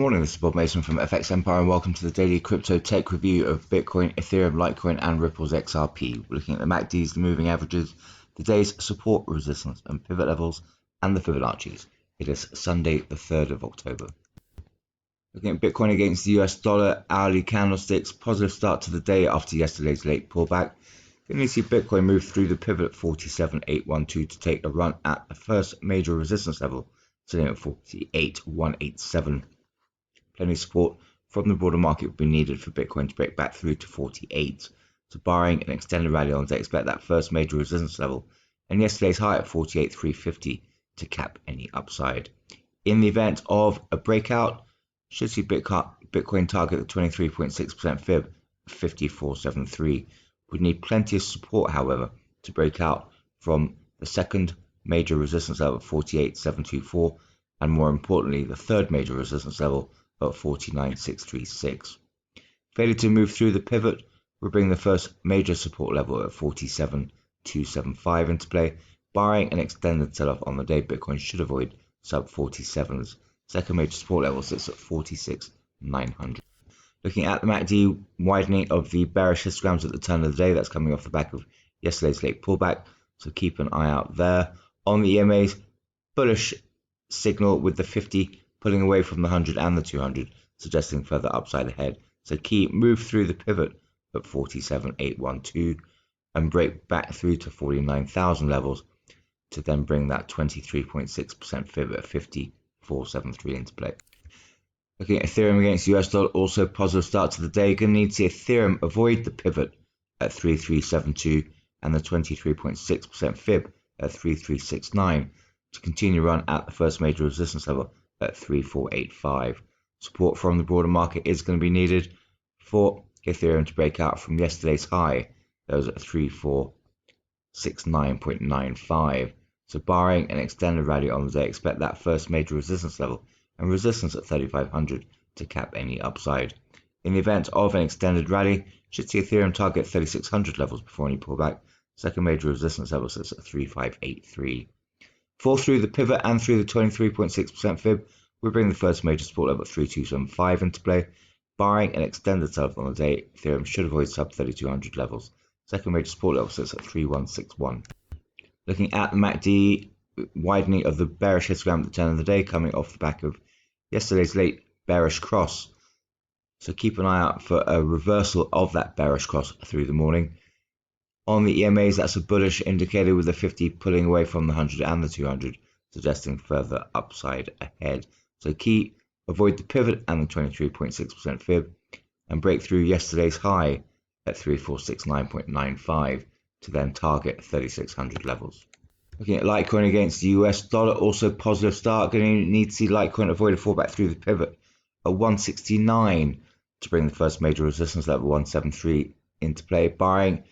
morning, this is Bob Mason from FX Empire and welcome to the daily crypto tech review of Bitcoin, Ethereum, Litecoin and Ripple's XRP. We're looking at the MACDs, the moving averages, the day's support, resistance and pivot levels and the Fibonacci's. It is Sunday the 3rd of October. Looking at Bitcoin against the US dollar, hourly candlesticks, positive start to the day after yesterday's late pullback. Then you see Bitcoin move through the pivot at 47,812 to take a run at the first major resistance level, sitting at 48,187. Plenty of support from the broader market will be needed for Bitcoin to break back through to 48. So barring an extended rally on, they expect that first major resistance level and yesterday's high at 48,350 to cap any upside. In the event of a breakout, should see Bitcoin target the 23.6% fib, 5473. Would need plenty of support, however, to break out from the second major resistance level at 48,724 and more importantly the third major resistance level at 49,636. Failure to move through the pivot will bring the first major support level at 47,275 into play. Barring an extended sell-off on the day, Bitcoin should avoid sub 47s. Second major support level sits at 46,900. Looking at the MACD, widening of the bearish histograms at the turn of the day. That's coming off the back of yesterday's late pullback, so keep an eye out there. On the EMAs, bullish signal with the 50 pulling away from the 100 and the 200, suggesting further upside ahead. So key move through the pivot at 47,812 and break back through to 49,000 levels to then bring that 23.6% fib at 50,473 into play. Looking at Ethereum against US dollar, also positive start to the day. Going to need to see Ethereum avoid the pivot at 3372 and the 23.6% fib at 3369 to continue run at the first major resistance level at 3485. Support from the broader market is going to be needed for Ethereum to break out from yesterday's high. That was at 3469.95. So barring an extended rally on the day, expect that first major resistance level and resistance at 3500 to cap any upside. In the event of an extended rally, should see Ethereum target 3600 levels before any pullback. Second major resistance level sits at 3583. Fall through the pivot and through the 23.6% fib, we bring the first major support level at 3275 into play. Barring an extended sell-off on the day, Ethereum should avoid sub 3200 levels. Second major support level sits at 3161. Looking at the MACD, widening of the bearish histogram at the turn of the day, coming off the back of yesterday's late bearish cross. So keep an eye out for a reversal of that bearish cross through the morning. On the EMAs, that's a bullish indicator with the 50 pulling away from the 100 and the 200, suggesting further upside ahead. So key, avoid the pivot and the 23.6% fib and break through yesterday's high at 3469.95 to then target 3600 levels. Looking at Litecoin against the US dollar, also positive start. Going to need to see Litecoin avoid a fallback through the pivot at 169 to bring the first major resistance level 173 into play. Barring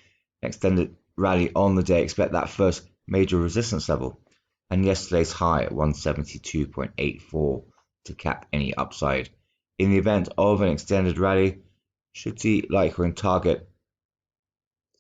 an extended rally on the day, expect that first major resistance level and yesterday's high at 172.84 to cap any upside. In the event of an extended rally, should see Litecoin target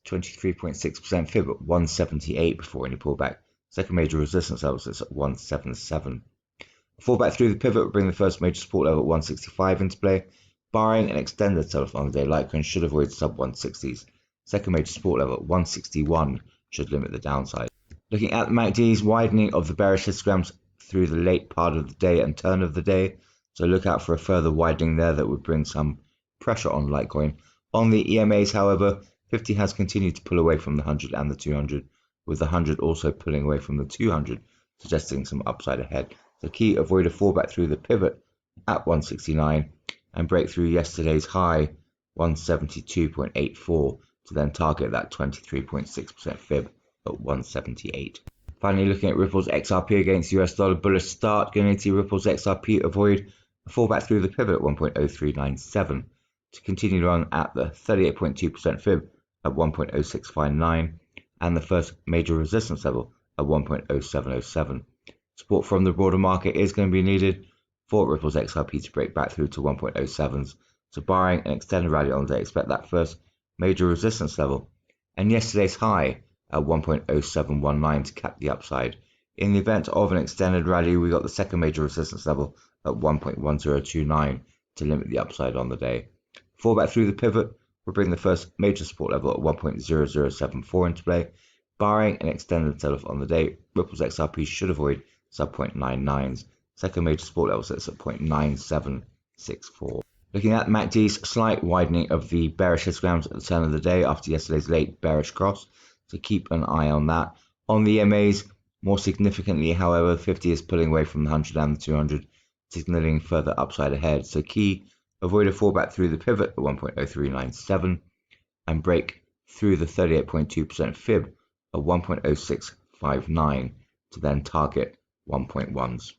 23.6% fib at 178 before any pullback. Second major resistance level is at 177. A fallback through the pivot will bring the first major support level at 165 into play. Barring an extended sell-off on the day, Litecoin should avoid sub 160s. Second major support level at 161 should limit the downside. Looking at the MACDs, widening of the bearish histograms through the late part of the day and turn of the day. So look out for a further widening there that would bring some pressure on Litecoin. On the EMAs, however, 50 has continued to pull away from the 100 and the 200, with the 100 also pulling away from the 200, suggesting some upside ahead. So key, avoid a fallback through the pivot at 169 and break through yesterday's high 172.84 to then target that 23.6% fib at 178. Finally, looking at Ripple's XRP against US dollar, bullish start. Going to see Ripple's XRP avoid a fallback through the pivot at 1.0397 to continue on at the 38.2% fib at 1.0659 and the first major resistance level at 1.0707. Support from the broader market is going to be needed for Ripple's XRP to break back through to 1.07s. So barring an extended rally on the day, expect that first major resistance level and yesterday's high at 1.0719 to cap the upside. In the event of an extended rally, we got the second major resistance level at 1.1029 to limit the upside on the day. Fallback through the pivot, we'll bring the first major support level at 1.0074 into play. Barring an extended sell-off on the day, Ripple's XRP should avoid sub 0.99s. Second major support level sits at 0.9764. Looking at MACD's slight widening of the bearish histograms at the turn of the day after yesterday's late bearish cross, so keep an eye on that. On the MAs, more significantly, however, 50 is pulling away from the 100 and the 200, signaling further upside ahead. So key, avoid a fallback through the pivot at 1.0397 and break through the 38.2% fib at 1.0659 to then target 1.1s.